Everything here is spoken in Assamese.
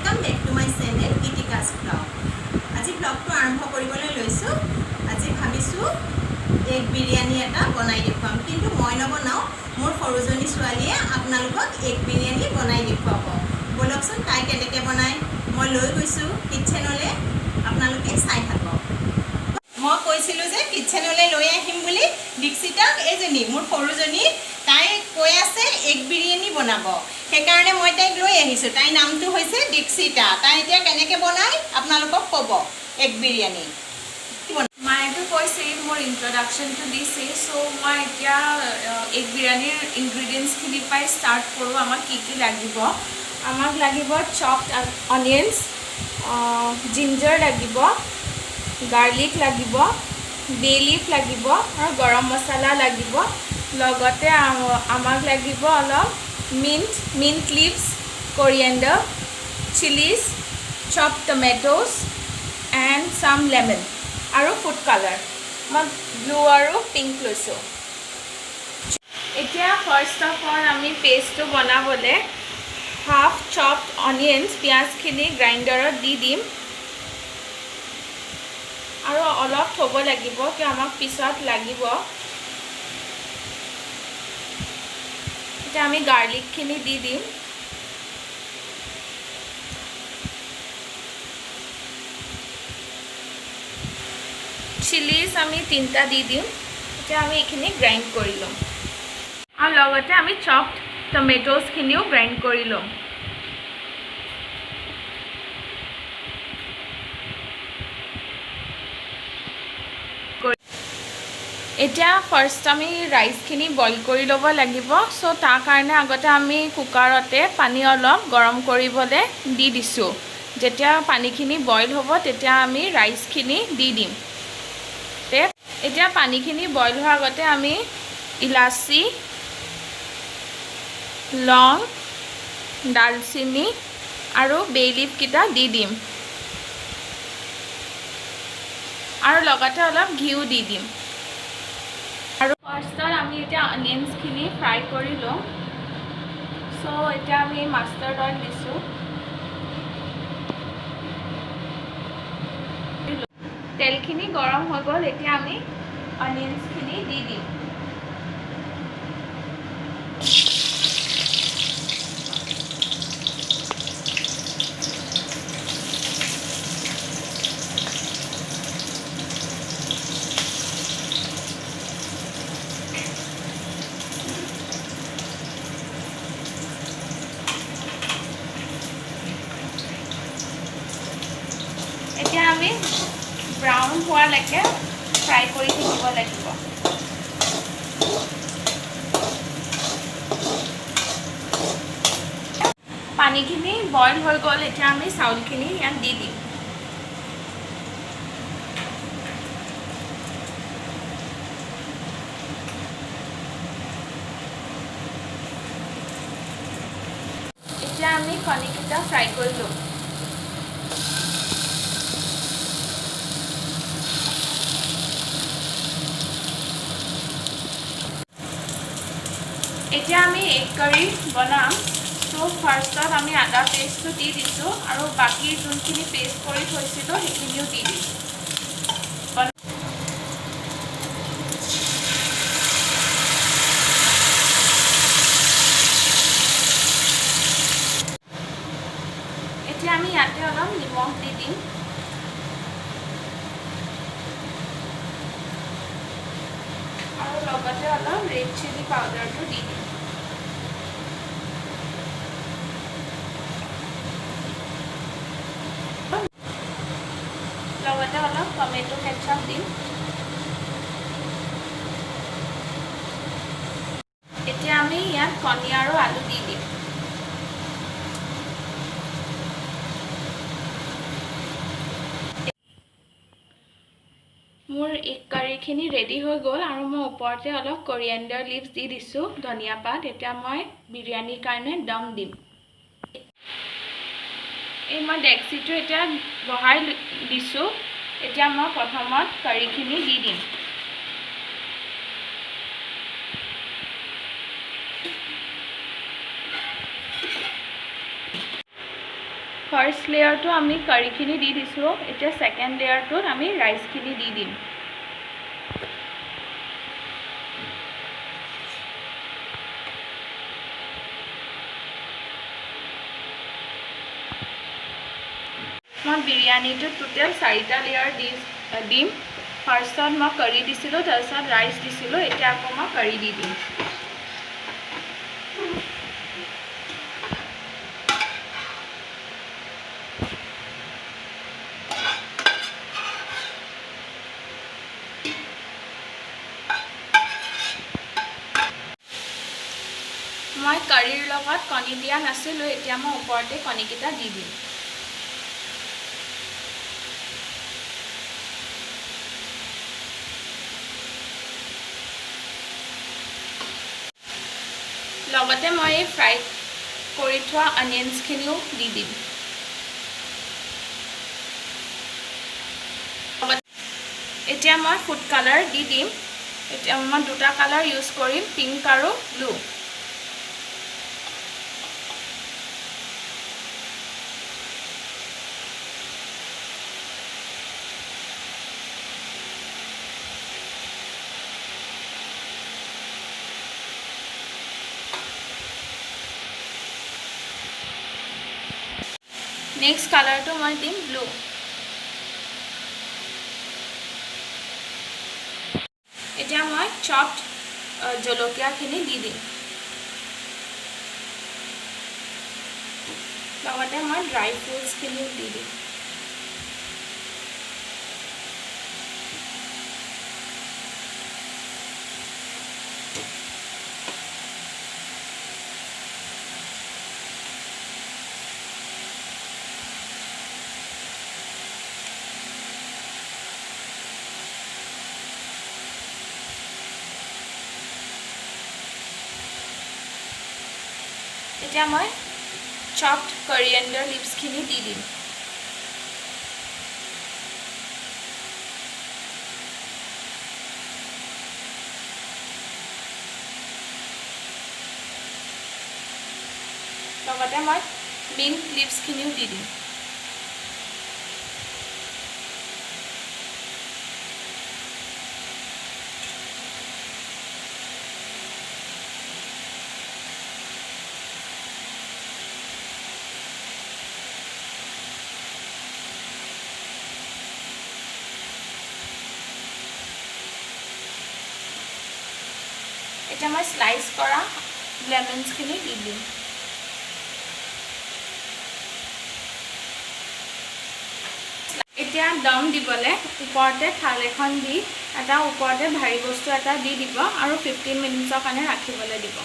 Welcome back to my channel Geetika's blog. आज ब्लगটো आरम्भ কৰিবলৈ লৈছোঁ। আজি ভাবিছোঁ এগ বিৰিয়ানী এটা বনাই দেখুৱাম, কিন্তু মই নবনাওঁ, মোৰ সৰুজনী ছোৱালীয়ে আপোনালোকক এগ বিৰিয়ানী বনাই দেখুৱাব। বলকচোন তাই কেনেকৈ বনায় মই লৈ গৈছোঁ কিটচেনলৈ, আপোনালোকে চাই থাকক। মই কৈছিলোঁ যে কিটচেনলৈ লৈ আহিম বুলি দীক্ষিতাক, এইজনী মোৰ সৰুজনী, তাই কৈ আছে এগ বিৰিয়ানী বনাব, সেইকাৰণে মই তাইক লৈ আহিছোঁ। তাইৰ নামটো হৈছে দীক্ষিতা। তাই এতিয়া কেনেকৈ বনায় আপোনালোকক ক'ব এগ বিৰিয়ানী। মায়েতো কৈছে মোৰ ইন্ট্ৰডাকশ্যনটো দিছে, চ' মই এতিয়া এগ বিৰিয়ানীৰ ইনগ্ৰিডিয়েণ্টছখিনিৰ পৰাই ষ্টাৰ্ট কৰোঁ। আমাক কি কি লাগিব? আমাক লাগিব চপড অনিয়নছ, জিঞ্জাৰ লাগিব, গাৰ্লিক লাগিব, বে লিফ লাগিব আৰু গৰম মছলা লাগিব। লগতে আমাক লাগিব অলপ mint leaves, coriander, chillies, chopped tomatoes and some lemon আৰু ফুড কালাৰ। মই ব্লু আৰু পিংক লৈছোঁ। এতিয়া ফাৰ্ষ্ট অফ অল আমি পেষ্টটো বনাবলৈ হাফ চপড অনিয়নছ, পিঁয়াজখিনি গ্ৰাইণ্ডাৰত দি দিম আৰু অলপ থ'ব লাগিব, কিয় আমাক পিছত লাগিব। এতিয়া আমি গাৰ্লিকখিনি দি দিম। চিলিজ আমি 3টা দি দিম। এতিয়া আমি এইখিনি গ্ৰাইণ্ড কৰি ল'ম আৰু লগতে আমি চপড টমেট'জখিনিও গ্ৰাইণ্ড কৰি ল'ম। এতিয়া ফাৰ্ষ্ট আমি ৰাইচখিনি বইল কৰি ল'ব লাগিব। চ' তাৰ কাৰণে আগতে আমি কুকাৰতে পানী অলপ গৰম কৰিবলৈ দি দিছোঁ। যেতিয়া পানীখিনি বইল হ'ব তেতিয়া আমি ৰাইচখিনি দি দিম। এতিয়া পানীখিনি বইল হোৱাৰ আগতে আমি ইলাচি, লং, ডালচিনি আৰু বে লিফকেইটা দি দিম আৰু লগতে অলপ ঘিউ দি দিম। আৰু ফাৰ্ষ্টত আমি এতিয়া অনিয়নছখিনি ফ্ৰাই কৰি লওঁ। চ' এতিয়া আমি মাষ্টাৰ্ড অইল দিছোঁ। তেলখিনি গৰম হৈ গ'ল, এতিয়া আমি অনিয়নছখিনি দি দিম। এতিয়া আমি ব্ৰাউন হোৱালৈকে ফ্ৰাই কৰি থাকিব লাগিব। পানীখিনি বইল হৈ গ'ল, এতিয়া আমি চাউলখিনি ইয়াত দি দিম। এতিয়া আমি কণীকেইটা ফ্ৰাই কৰি ল'ম। এতিয়া আমি এগ কাৰী বনাম। চ' ফাৰ্ষ্টত আমি আদা পেষ্টটো দি দিছোঁ আৰু বাকী যোনখিনি পেষ্ট কৰি থৈছিলোঁ সেইখিনিও দি দিম। এতিয়া আমি ইয়াতে অলপ নিমখ দি দিম আৰু লগতে অলপ ৰেড চিলি পাউডাৰটো দি দিম। লগতে অলপ টমেটো কেচাপ দিম। এতিয়া আমি ইয়াত কণী আৰু আলু দি দিম। মোৰ এগ কাৰীখিনি ৰেডি হৈ গ'ল আৰু মই ওপৰতে অলপ কৰিয়েণ্ডাৰ লিভছ দি দিছোঁ, ধনিয়া পাত। এতিয়া মই বিৰিয়ানীৰ কাৰণে দম দিম। এই মই ডেক্সিটো এতিয়া বহাই দিছোঁ। এতিয়া মই প্ৰথমত কাৰীখিনি দি দিম। ফাৰ্ষ্ট লেয়াৰটো আমি কাৰিখিনি দি দিছোঁ এতিয়া সেকেন্ড লেয়াৰটোত আমি ৰাইচখিনি দি দিম মই বিৰিয়ানীটো টোটেল 4টা লেয়াৰ দিম ফাৰ্ষ্টত মই কাৰি দিছিলোঁ তাৰপিছত ৰাইচ দিছিলোঁ এতিয়া আকৌ মই কাৰি দি দিম মই কাৰিৰ লগত কণী দিয়া নাছিলোঁ এতিয়া মই ওপৰতে কণীকেইটা দি দিম লগতে মই ফ্ৰাই কৰি থোৱা অনিয়নছখিনিও দি দিম এতিয়া মই ফুড কালাৰ দি দিম এতিয়া মই দুটা কালাৰ ইউজ কৰিম পিংক আৰু ব্লু নেক্সট কালাৰটো মই দিম ব্লু এতিয়া মই চপড জলকীয়াখিনি দি দিম লগতে মই ড্ৰাই ফ্ৰুটছখিনিও দি দিম এতিয়া মই চপড কৰিয়েণ্ডাৰ লিভছখিনি দি দিম লগতে মই মিন্ট লিভছখিনিও দি দিম এতিয়া মই স্লাইচ কৰা লেমনছখিনি দি দিম এতিয়া দম দিবলৈ ওপৰতে থাল এখন দি এটা ওপৰতে ভাৰী বস্তু এটা দি দিব আৰু 15 মিনিটৰ কাৰণে ৰাখিবলৈ দিব